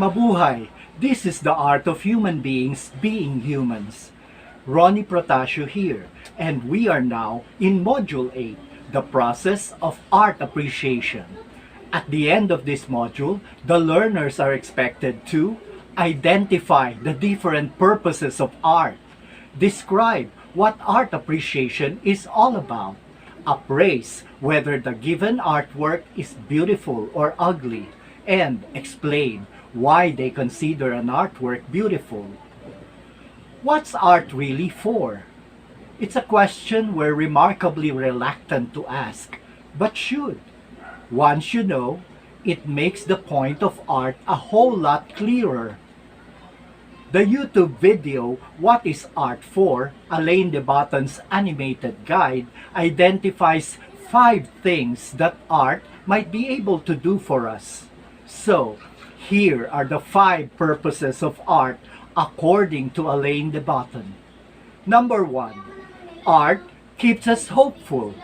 Mabuhay! This is the art of human beings being humans. Ronnie Protasio here, and we are now in Module 8, the process of art appreciation. At the end of this module, the learners are expected to identify the different purposes of art, describe what art appreciation is all about, appraise whether the given artwork is beautiful or ugly, and explain why they consider an artwork beautiful. What's art really for? It's a question we're remarkably reluctant to ask, but should. Once you know, it makes the point of art a whole lot clearer. The YouTube video, What is Art For? Alain de Botton's animated guide, identifies 5 things that art might be able to do for us. So, here are the 5 purposes of art according to Alain de Botton. Number 1. Art keeps us hopeful.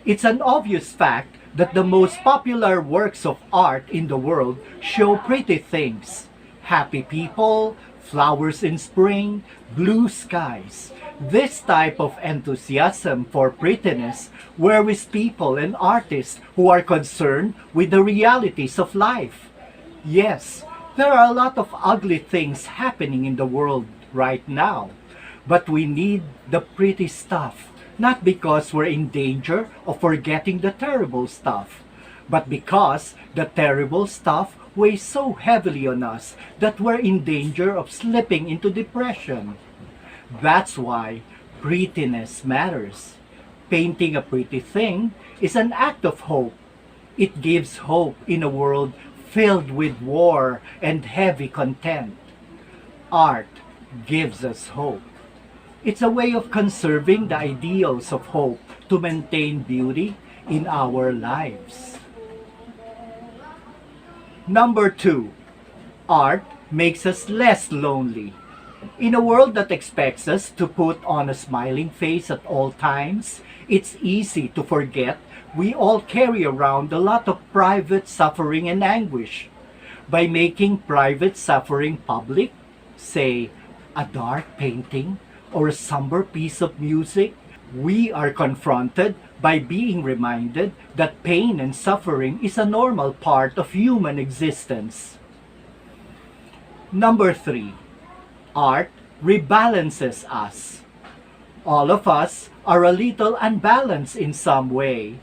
It's an obvious fact that the most popular works of art in the world show pretty things. Happy people, flowers in spring, blue skies. This type of enthusiasm for prettiness worries people and artists who are concerned with the realities of life. Yes, there are a lot of ugly things happening in the world right now, but we need the pretty stuff, not because we're in danger of forgetting the terrible stuff, but because the terrible stuff weighs so heavily on us that we're in danger of slipping into depression. That's why prettiness matters. Painting a pretty thing is an act of hope. It gives hope in a world filled with war and heavy content. Art gives us hope. It's a way of conserving the ideals of hope to maintain beauty in our lives. Number 2. Art makes us less lonely. In a world that expects us to put on a smiling face at all times, it's easy to forget we all carry around a lot of private suffering and anguish. By making private suffering public, say, a dark painting or a somber piece of music, we are confronted by being reminded that pain and suffering is a normal part of human existence. Number 3. Art rebalances us. All of us are a little unbalanced in some way.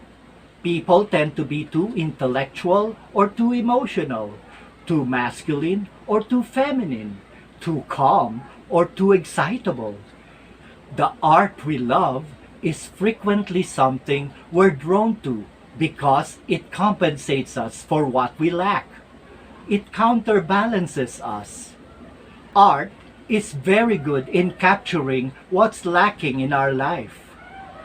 People tend to be too intellectual or too emotional, too masculine or too feminine, too calm or too excitable. The art we love is frequently something we're drawn to because it compensates us for what we lack. It counterbalances us. Art is very good in capturing what's lacking in our life.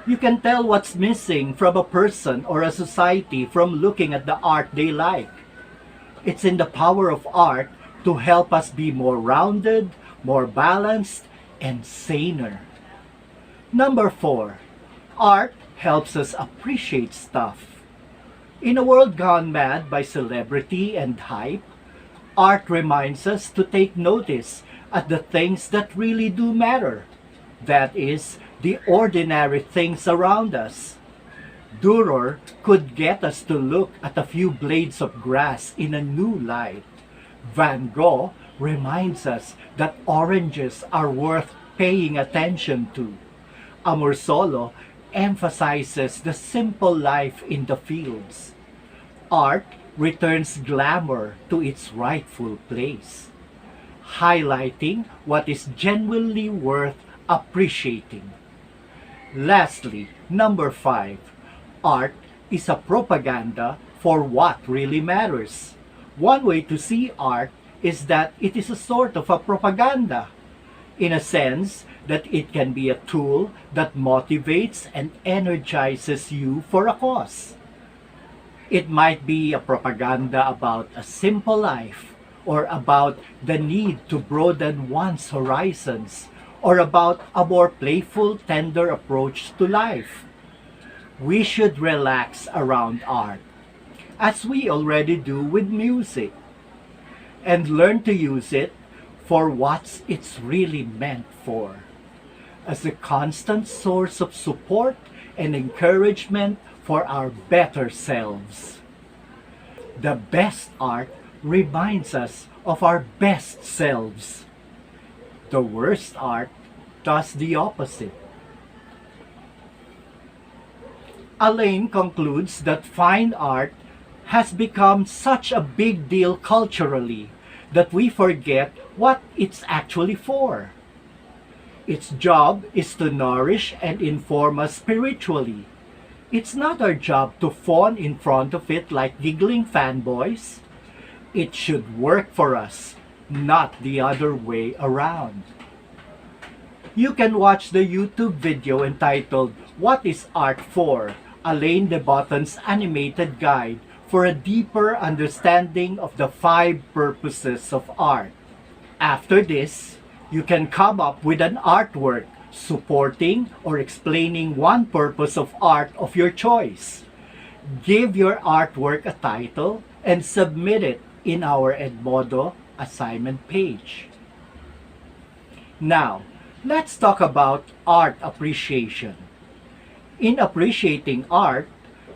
You can tell what's missing from a person or a society from looking at the art they like. It's in the power of art to help us be more rounded, more balanced, and saner. Number 4. Art helps us appreciate stuff. In a world gone mad by celebrity and hype, art reminds us to take notice at the things that really do matter. That is, the ordinary things around us. Dürer could get us to look at a few blades of grass in a new light. Van Gogh reminds us that oranges are worth paying attention to. Amorsolo emphasizes the simple life in the fields. Art returns glamour to its rightful place, highlighting what is genuinely worth appreciating. Lastly, number 5. Art is a propaganda for what really matters. One way to see art is that it is a sort of a propaganda, in a sense that it can be a tool that motivates and energizes you for a cause. It might be a propaganda about a simple life, or about the need to broaden one's horizons, or about a more playful, tender approach to life. We should relax around art, as we already do with music. and learn to use it for what it's really meant for, as a constant source of support and encouragement for our better selves. The best art reminds us of our best selves. The worst art does the opposite. Elaine concludes that fine art has become such a big deal culturally that we forget what it's actually for. Its job is to nourish and inform us spiritually. It's not our job to fawn in front of it like giggling fanboys. It should work for us, not the other way around. You can watch the YouTube video entitled "What is Art For?" Alain de Botton's animated guide for a deeper understanding of the 5 purposes of art. After this, you can come up with an artwork supporting or explaining one purpose of art of your choice. Give your artwork a title and submit it in our Edmodo assignment page. Now, let's talk about art appreciation. In appreciating art,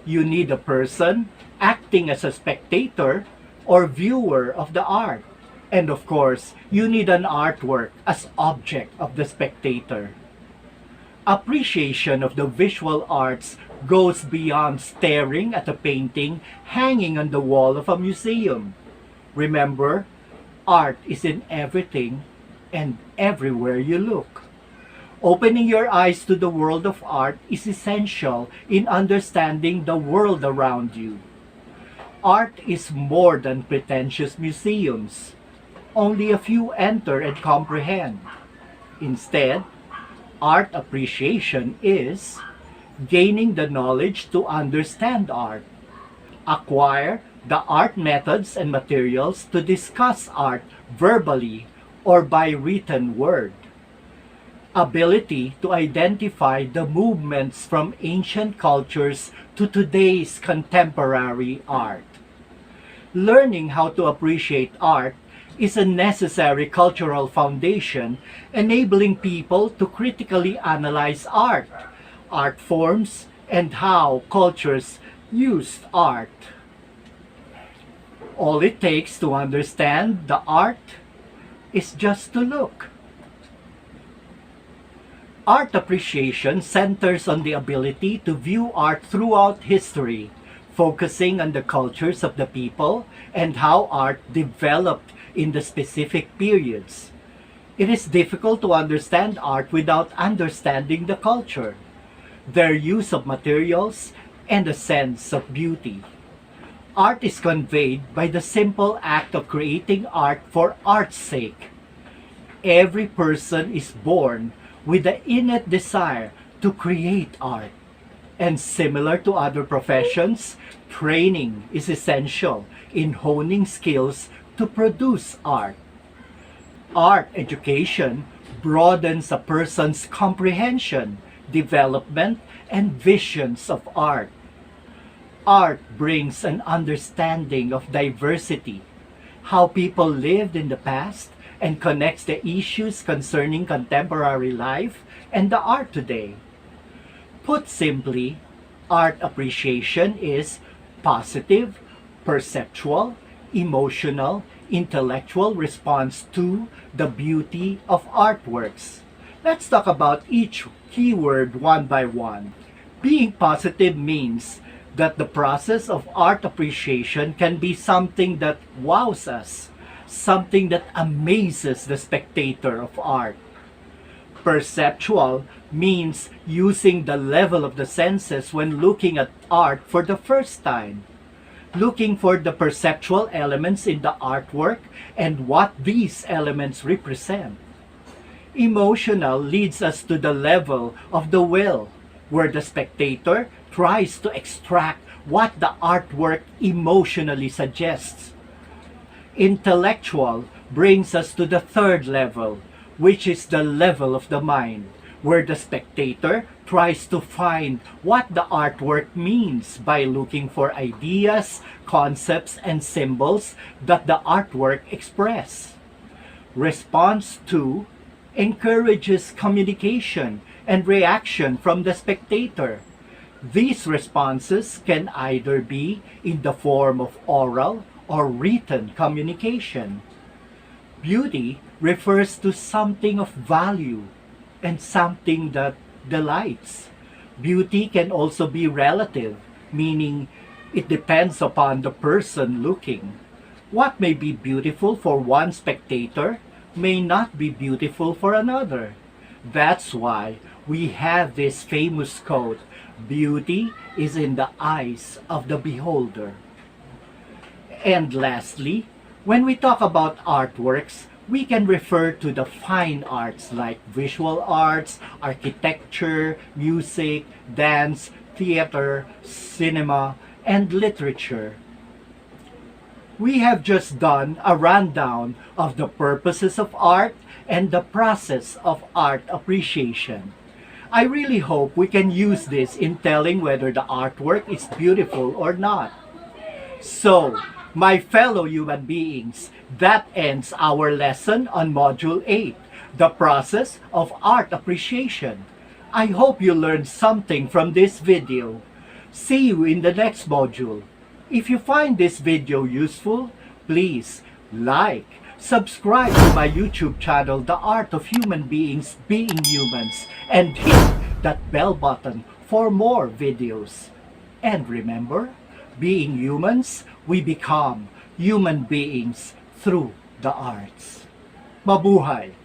you need a person acting as a spectator or viewer of the art. And of course, you need an artwork as object of the spectator. Appreciation of the visual arts goes beyond staring at a painting hanging on the wall of a museum. Remember, art is in everything and everywhere you look. Opening your eyes to the world of art is essential in understanding the world around you. Art is more than pretentious museums. Only a few enter and comprehend. Instead, art appreciation is gaining the knowledge to understand art, acquire the art methods and materials to discuss art verbally or by written word, ability to identify the movements from ancient cultures to today's contemporary art. Learning how to appreciate art is a necessary cultural foundation enabling people to critically analyze art, art forms, and how cultures used art. All it takes to understand the art is just to look. Art appreciation centers on the ability to view art throughout history, focusing on the cultures of the people and how art developed in the specific periods. It is difficult to understand art without understanding the culture, their use of materials, and a sense of beauty. Art is conveyed by the simple act of creating art for art's sake. Every person is born with the innate desire to create art. And similar to other professions, training is essential in honing skills to produce art. Art education broadens a person's comprehension, development, and visions of art. Art brings an understanding of diversity, how people lived in the past, and connects the issues concerning contemporary life and the art today. Put simply, art appreciation is positive, perceptual, emotional, intellectual response to the beauty of artworks. Let's talk about each keyword one by one. Being positive means that the process of art appreciation can be something that wows us, something that amazes the spectator of art. Perceptual means using the level of the senses when looking at art for the first time, looking for the perceptual elements in the artwork and what these elements represent. Emotional leads us to the level of the will, where the spectator tries to extract what the artwork emotionally suggests. Intellectual brings us to the third level, which is the level of the mind, where the spectator tries to find what the artwork means by looking for ideas, concepts, and symbols that the artwork express. Response 2 encourages communication and reaction from the spectator. These responses can either be in the form of oral or written communication. Beauty refers to something of value and something that delights. Beauty can also be relative, meaning it depends upon the person looking. What may be beautiful for one spectator may not be beautiful for another. That's why we have this famous quote, "Beauty is in the eyes of the beholder." And lastly, when we talk about artworks, we can refer to the fine arts like visual arts, architecture, music, dance, theater, cinema, and literature. We have just done a rundown of the purposes of art and the process of art appreciation. I really hope we can use this in telling whether the artwork is beautiful or not. So, my fellow human beings, that ends our lesson on Module 8, the process of art appreciation. I hope you learned something from this video. See you in the next module. If you find this video useful, please like, subscribe to my YouTube channel, The Art of Human Beings Being Humans, and hit that bell button for more videos. And remember, being humans, we become human beings through the arts. Mabuhay!